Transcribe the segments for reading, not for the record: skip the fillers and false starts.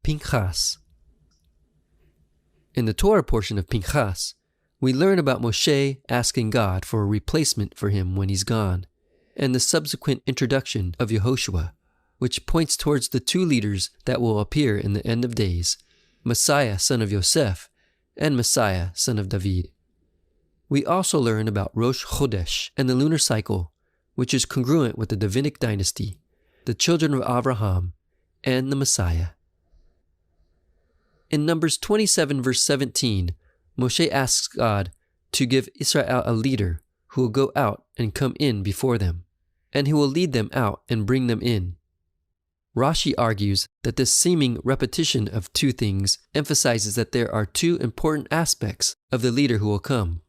Pinchas. In the Torah portion of Pinchas, we learn about Moshe asking God for a replacement for him when he's gone, and the subsequent introduction of Yehoshua, which points towards the two leaders that will appear in the end of days, Messiah son of Yosef and Messiah son of David. We also learn about Rosh Chodesh and the lunar cycle, which is congruent with the Davidic dynasty, the children of Avraham, and the Messiah. In Numbers 27 verse 17, Moshe asks God to give Israel a leader who will go out and come in before them, and who will lead them out and bring them in. Rashi argues that this seeming repetition of two things emphasizes that there are two important aspects of the leader who will come.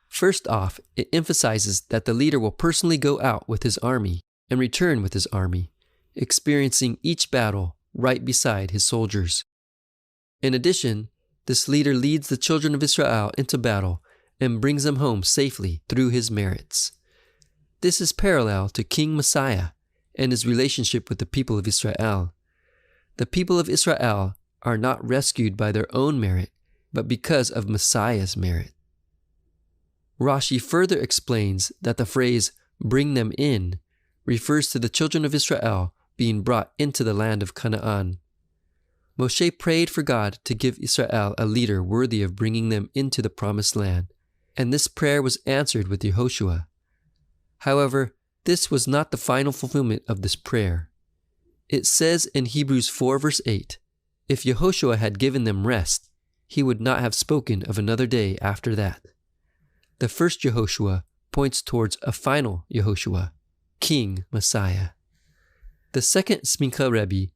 First off, it emphasizes that the leader will personally go out with his army and return with his army, experiencing each battle right beside his soldiers. In addition, this leader leads the children of Israel into battle and brings them home safely through his merits. This is parallel to King Messiah and his relationship with the people of Israel. The people of Israel are not rescued by their own merit, but because of Messiah's merit. Rashi further explains that the phrase, bring them in, refers to the children of Israel being brought into the land of Canaan. Moshe prayed for God to give Israel a leader worthy of bringing them into the promised land, and this prayer was answered with Yehoshua. However, this was not the final fulfillment of this prayer. It says in Hebrews 4 verse 8, if Yehoshua had given them rest, he would not have spoken of another day after that. The first Yehoshua points towards a final Yehoshua, King Messiah. The second Spinka Rebbe,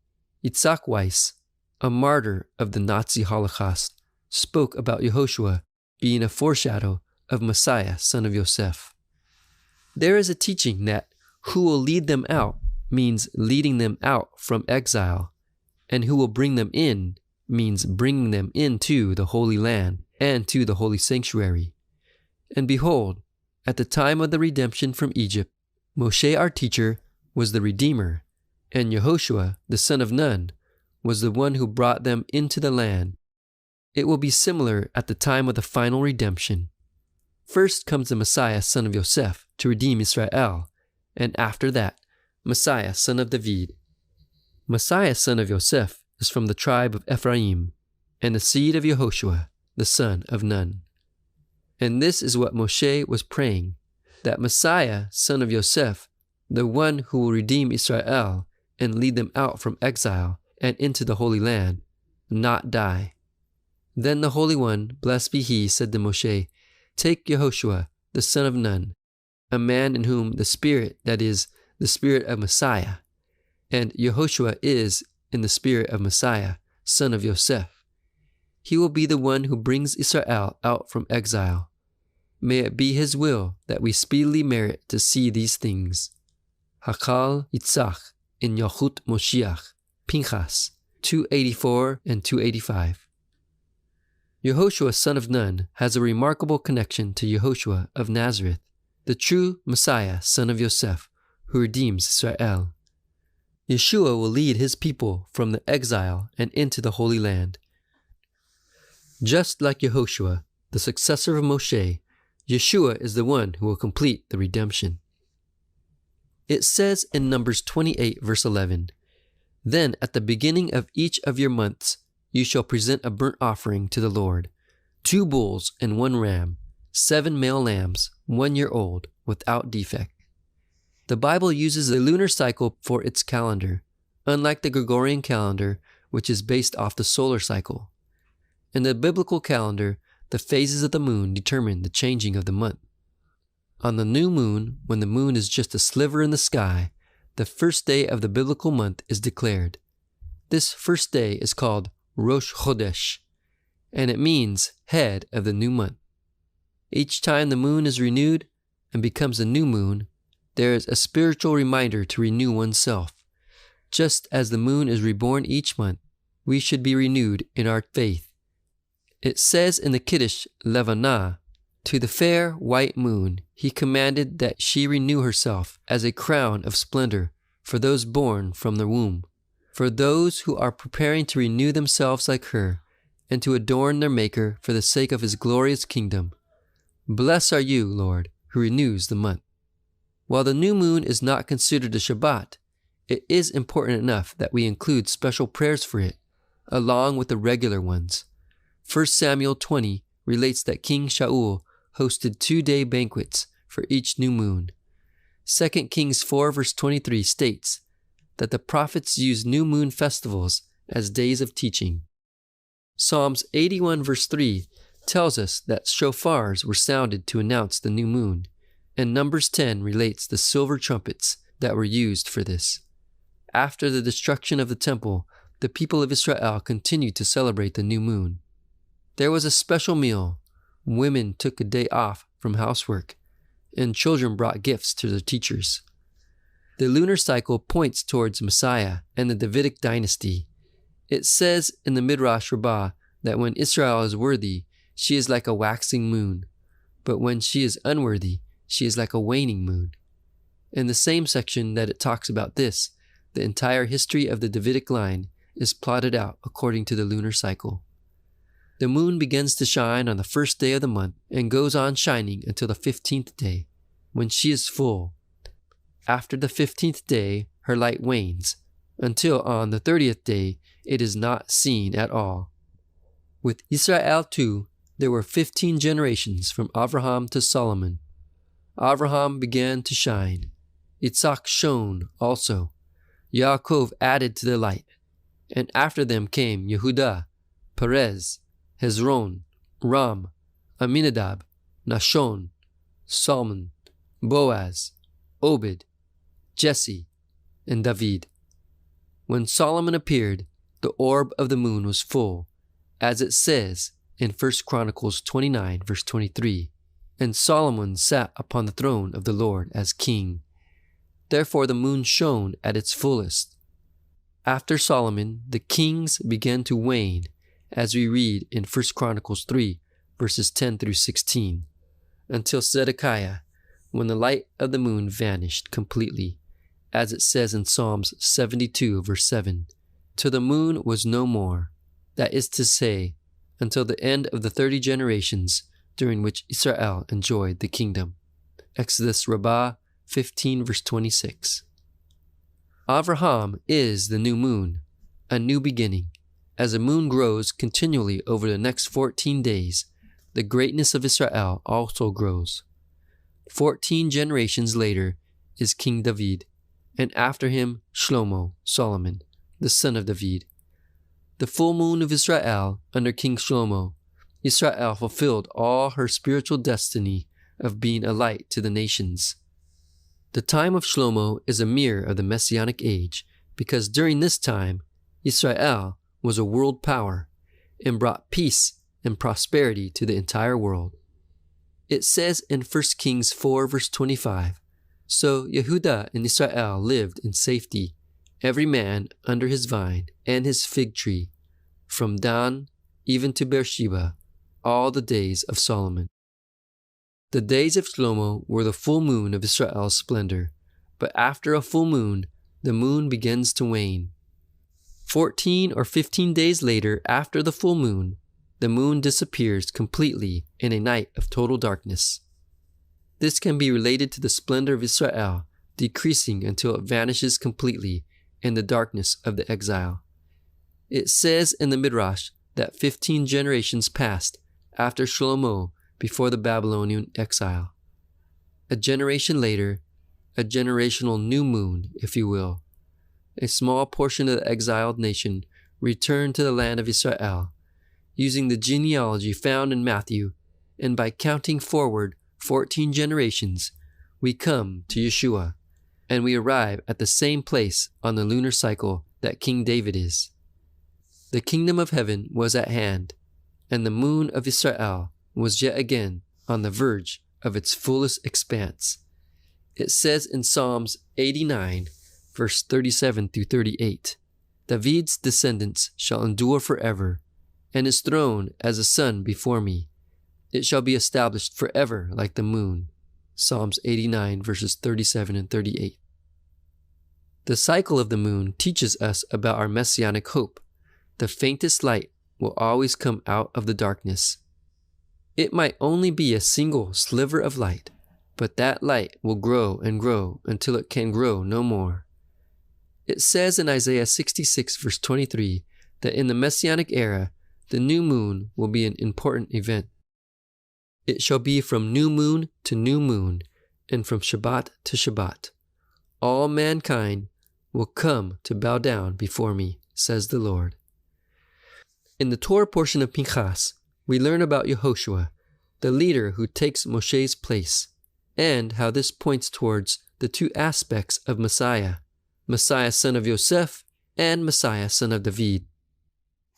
Isaac Weiss, a martyr of the Nazi Holocaust, spoke about Yehoshua being a foreshadow of Messiah, son of Yosef. There is a teaching that who will lead them out means leading them out from exile, and who will bring them in means bringing them into the Holy Land and to the Holy Sanctuary. And behold, at the time of the redemption from Egypt, Moshe our teacher was the Redeemer, and Yehoshua, the son of Nun, was the one who brought them into the land. It will be similar at the time of the final redemption. First comes the Messiah, son of Yosef, to redeem Israel, and after that, Messiah, son of David. Messiah, son of Yosef, is from the tribe of Ephraim, and the seed of Yehoshua, the son of Nun. And this is what Moshe was praying, that Messiah, son of Yosef, the one who will redeem Israel and lead them out from exile and into the Holy Land, not die. Then the Holy One, blessed be He, said to Moshe, take Yehoshua, the son of Nun, a man in whom the Spirit, that is, the Spirit of Messiah, and Yehoshua is in the Spirit of Messiah, son of Yosef. He will be the one who brings Israel out from exile. May it be His will that we speedily merit to see these things. Hakal Yitzhak in Yachut Moshiach, Pinchas, 284 and 285. Yehoshua, son of Nun, has a remarkable connection to Yehoshua of Nazareth, the true Messiah, son of Yosef, who redeems Israel. Yeshua will lead his people from the exile and into the Holy Land. Just like Yehoshua, the successor of Moshe, Yeshua is the one who will complete the redemption. It says in Numbers 28 verse 11, then at the beginning of each of your months you shall present a burnt offering to the Lord, 2 bulls and 1 ram, 7 male lambs, 1 year old, without defect. The Bible uses the lunar cycle for its calendar, unlike the Gregorian calendar, which is based off the solar cycle. In the biblical calendar, the phases of the moon determine the changing of the month. On the new moon, when the moon is just a sliver in the sky, the first day of the biblical month is declared. This first day is called Rosh Chodesh, and it means head of the new month. Each time the moon is renewed and becomes a new moon, there is a spiritual reminder to renew oneself. Just as the moon is reborn each month, we should be renewed in our faith. It says in the Kiddush, Levanah, to the fair white moon, he commanded that she renew herself as a crown of splendor for those born from the womb. for those who are preparing to renew themselves like her, and to adorn their Maker for the sake of his glorious kingdom. Blessed are you, Lord, who renews the month. While the new moon is not considered a Shabbat, it is important enough that we include special prayers for it, along with the regular ones. 1 Samuel 20 relates that King Shaul hosted 2-day banquets for each new moon. 2 Kings 4 verse 23 states that the prophets used new moon festivals as days of teaching. Psalms 81 verse 3 tells us that shofars were sounded to announce the new moon, and Numbers 10 relates the silver trumpets that were used for this. After the destruction of the temple, the people of Israel continued to celebrate the new moon. There was a special meal. Women took a day off from housework, and children brought gifts to their teachers. The lunar cycle points towards Messiah and the Davidic dynasty. It says in the Midrash Rabbah that when Israel is worthy, she is like a waxing moon, but when she is unworthy, she is like a waning moon. In the same section that it talks about this, the entire history of the Davidic line is plotted out according to the lunar cycle. The moon begins to shine on the first day of the month and goes on shining until the 15th day, when she is full. After the 15th day, her light wanes, until on the 30th day, it is not seen at all. With Israel too, there were 15 generations from Avraham to Solomon. Avraham began to shine. Yitzhak shone also. Yaakov added to the light. And after them came Yehuda, Perez, Hezron, Ram, Aminadab, Nashon, Salmon, Boaz, Obed, Jesse, and David. When Solomon appeared, the orb of the moon was full, as it says in 1 Chronicles 29 verse 23, and Solomon sat upon the throne of the Lord as king. Therefore the moon shone at its fullest. After Solomon, the kings began to wane, as we read in 1 Chronicles 3 verses 10 through 16, until Zedekiah, when the light of the moon vanished completely, as it says in Psalms 72 verse 7, till the moon was no more, that is to say, until the end of the 30 generations during which Israel enjoyed the kingdom. Exodus Rabbah 15 verse 26. Avraham is the new moon, a new beginning. As the moon grows continually over the next 14 days, the greatness of Israel also grows. 14 generations later is King David, and after him Shlomo, Solomon, the son of David. The full moon of Israel under King Shlomo, Israel fulfilled all her spiritual destiny of being a light to the nations. The time of Shlomo is a mirror of the Messianic age, because during this time, Israel was a world power and brought peace and prosperity to the entire world. It says in 1 Kings 4 verse 25, so Yehuda and Israel lived in safety, every man under his vine and his fig tree, from Dan even to Beersheba, all the days of Solomon. The days of Shlomo were the full moon of Israel's splendor, but after a full moon, the moon begins to wane. 14 or 15 days later, after the full moon, the moon disappears completely in a night of total darkness. This can be related to the splendor of Israel decreasing until it vanishes completely in the darkness of the exile. It says in the Midrash that 15 generations passed after Shlomo before the Babylonian exile. A generation later, a generational new moon, if you will, a small portion of the exiled nation returned to the land of Israel, using the genealogy found in Matthew, and by counting forward 14 generations, we come to Yeshua, and we arrive at the same place on the lunar cycle that King David is. The kingdom of heaven was at hand, and the moon of Israel was yet again on the verge of its fullest expanse. It says in Psalms 89, verse 37 through 38, David's descendants shall endure forever, and his throne as a sun before me. It shall be established forever like the moon. Psalms 89, verses 37 and 38. The cycle of the moon teaches us about our Messianic hope. The faintest light will always come out of the darkness. It might only be a single sliver of light, but that light will grow and grow until it can grow no more. It says in Isaiah 66 verse 23 that in the Messianic era, the new moon will be an important event. It shall be from new moon to new moon, and from Shabbat to Shabbat. All mankind will come to bow down before me, says the Lord. In the Torah portion of Pinchas, we learn about Yehoshua, the leader who takes Moshe's place, and how this points towards the two aspects of Messiah, Messiah son of Yosef and Messiah son of David.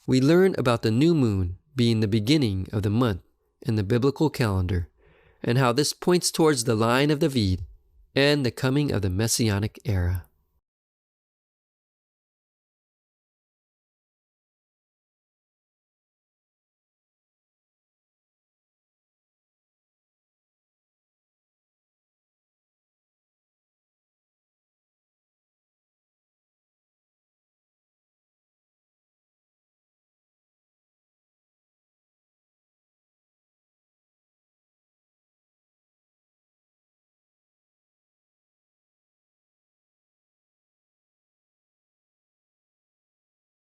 We learn about the new moon being the beginning of the month in the biblical calendar, and how this points towards the line of David and the coming of the Messianic era.